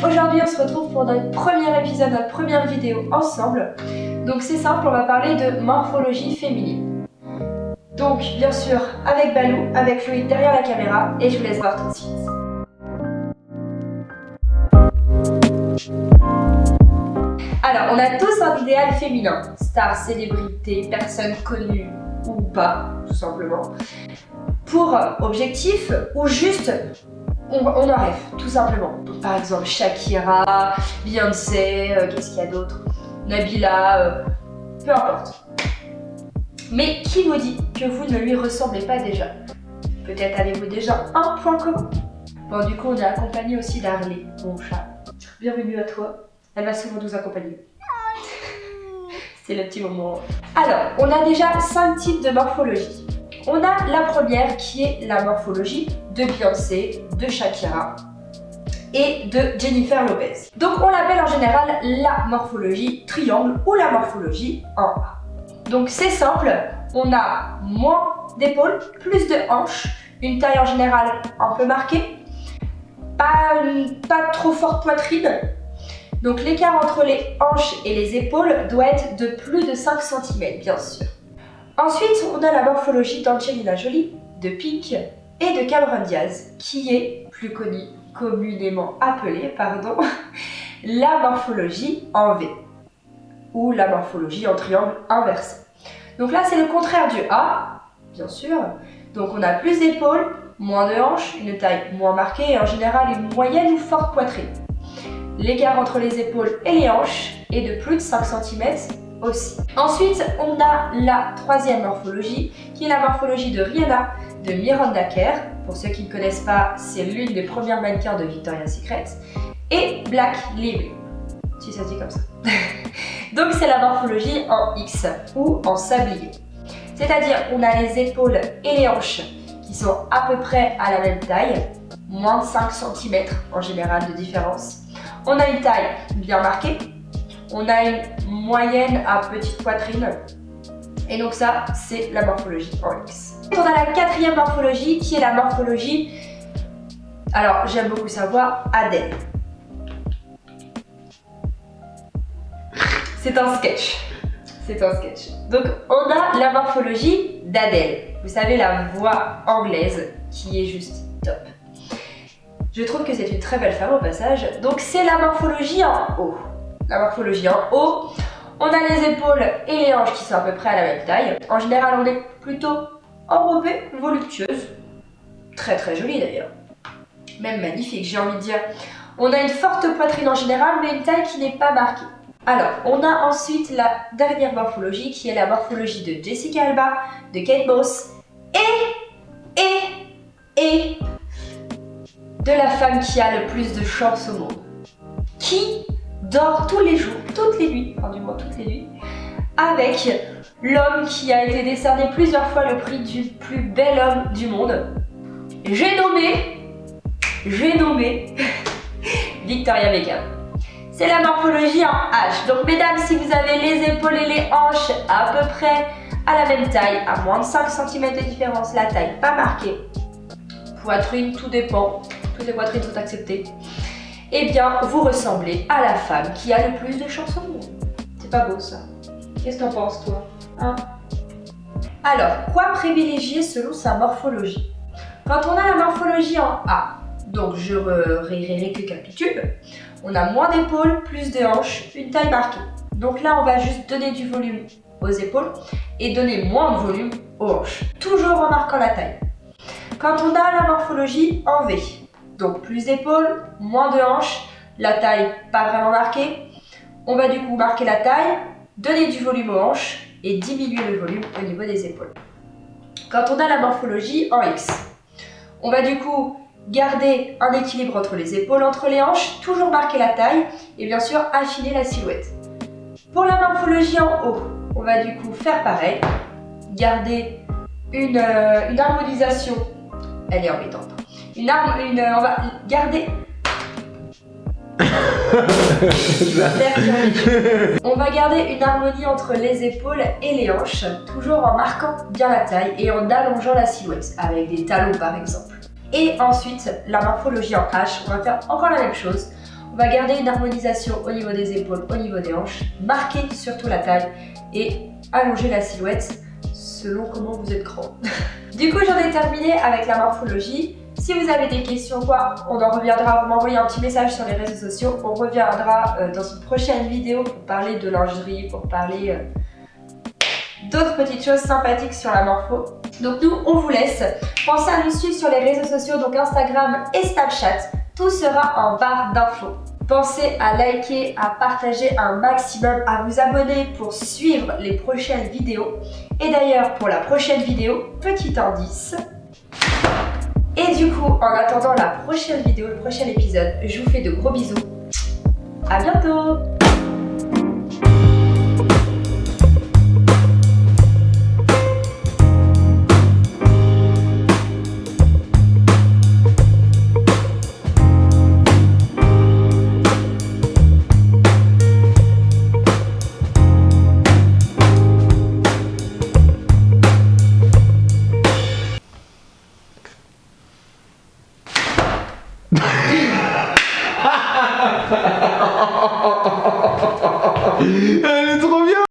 Aujourd'hui on se retrouve pour notre premier épisode, notre première vidéo ensemble. Donc c'est simple, on va parler de morphologie féminine. Donc bien sûr avec Balou, avec Loïc derrière la caméra, et je vous laisse voir tout de suite. Alors, on a tous un idéal féminin, star, célébrité, personne connue ou pas, tout simplement. Pour objectif ou juste, on en rêve, tout simplement. Donc, par exemple, Shakira, Beyoncé, qu'est-ce qu'il y a d'autre, Nabila, peu importe. Mais qui vous dit que vous ne lui ressemblez pas déjà? Peut-être avez-vous déjà un point commun. Bon, du coup, on est accompagné aussi d'Harley, mon chat. Bienvenue à toi. Elle va souvent nous accompagner. C'est le petit moment. Alors, on a déjà 5 types de morphologie. On a la première qui est la morphologie de Beyoncé, de Shakira et de Jennifer Lopez. Donc, on l'appelle en général la morphologie triangle ou la morphologie en A. Donc, c'est simple. On a moins d'épaules, plus de hanches, une taille en général un peu marquée, pas trop forte poitrine. Donc l'écart entre les hanches et les épaules doit être de plus de 5 cm, bien sûr. Ensuite, on a la morphologie d'Angelina Jolie, de Pink et de Cameron Diaz, qui est plus connue, communément appelée, la morphologie en V, ou la morphologie en triangle inversé. Donc là, c'est le contraire du A, bien sûr. Donc on a plus d'épaules, moins de hanches, une taille moins marquée et en général une moyenne ou forte poitrine. L'écart entre les épaules et les hanches est de plus de 5 cm aussi. Ensuite, on a la troisième morphologie, qui est la morphologie de Rihanna, de Miranda Kerr. Pour ceux qui ne connaissent pas, c'est l'une des premières mannequins de Victoria's Secret. Et Black Lively, si ça se dit comme ça. Donc c'est la morphologie en X, ou en sablier. C'est-à-dire, on a les épaules et les hanches qui sont à peu près à la même taille, moins de 5 cm en général de différence. On a une taille bien marquée, on a une moyenne à petite poitrine, et donc ça, c'est la morphologie en X. On a la quatrième morphologie qui est la morphologie, alors j'aime beaucoup savoir, Adèle. C'est un sketch. Donc on a la morphologie d'Adèle. Vous savez, la voix anglaise qui est juste top. Je trouve que c'est une très belle femme au passage. Donc c'est la morphologie en haut. La morphologie en haut, on a les épaules et les hanches qui sont à peu près à la même taille. En général, on est plutôt enrobée, voluptueuse. Très très jolie d'ailleurs. Même magnifique, j'ai envie de dire. On a une forte poitrine en général, mais une taille qui n'est pas marquée. Alors, on a ensuite la dernière morphologie qui est la morphologie de Jessica Alba, de Kate Moss et de la femme qui a le plus de chance au monde, qui dort tous les jours, toutes les nuits, avec l'homme qui a été décerné plusieurs fois le prix du plus bel homme du monde. J'ai nommé Victoria Beckham. C'est la morphologie en H. Donc mesdames, si vous avez les épaules et les hanches à peu près à la même taille, à moins de 5 cm de différence, la taille pas marquée, poitrine, tout dépend, toutes les poitrines sont acceptées, eh bien vous ressemblez à la femme qui a le plus de chance au monde. C'est pas beau ça? Qu'est-ce que t'en penses toi, hein? Alors, quoi privilégier selon sa morphologie? Quand on a la morphologie en A, donc je récapitule, on a moins d'épaules, plus de hanches, une taille marquée. Donc là, on va juste donner du volume aux épaules et donner moins de volume aux hanches, toujours en marquant la taille. Quand on a la morphologie en V, donc plus d'épaules, moins de hanches, la taille pas vraiment marquée, on va du coup marquer la taille, donner du volume aux hanches et diminuer le volume au niveau des épaules. Quand on a la morphologie en X, on va du coup garder un équilibre entre les épaules, entre les hanches, toujours marquer la taille et bien sûr affiner la silhouette. Pour la morphologie en haut, on va du coup faire pareil, garder une harmonisation, elle est embêtante, on va garder on va garder une harmonie entre les épaules et les hanches, toujours en marquant bien la taille et en allongeant la silhouette, avec des talons par exemple. Et ensuite, la morphologie en H, on va faire encore la même chose. On va garder une harmonisation au niveau des épaules, au niveau des hanches, marquer surtout la taille et allonger la silhouette selon comment vous êtes grand. Du coup, j'en ai terminé avec la morphologie. Si vous avez des questions quoi, on en reviendra, vous m'envoyez un petit message sur les réseaux sociaux. On reviendra dans une prochaine vidéo pour parler de lingerie, pour parler d'autres petites choses sympathiques sur la morpho. Donc nous, on vous laisse. Pensez à nous suivre sur les réseaux sociaux, donc Instagram et Snapchat. Tout sera en barre d'infos. Pensez à liker, à partager un maximum, à vous abonner pour suivre les prochaines vidéos. Et d'ailleurs, pour la prochaine vidéo, petit indice. Et du coup, en attendant la prochaine vidéo, le prochain épisode, je vous fais de gros bisous. À bientôt! Ha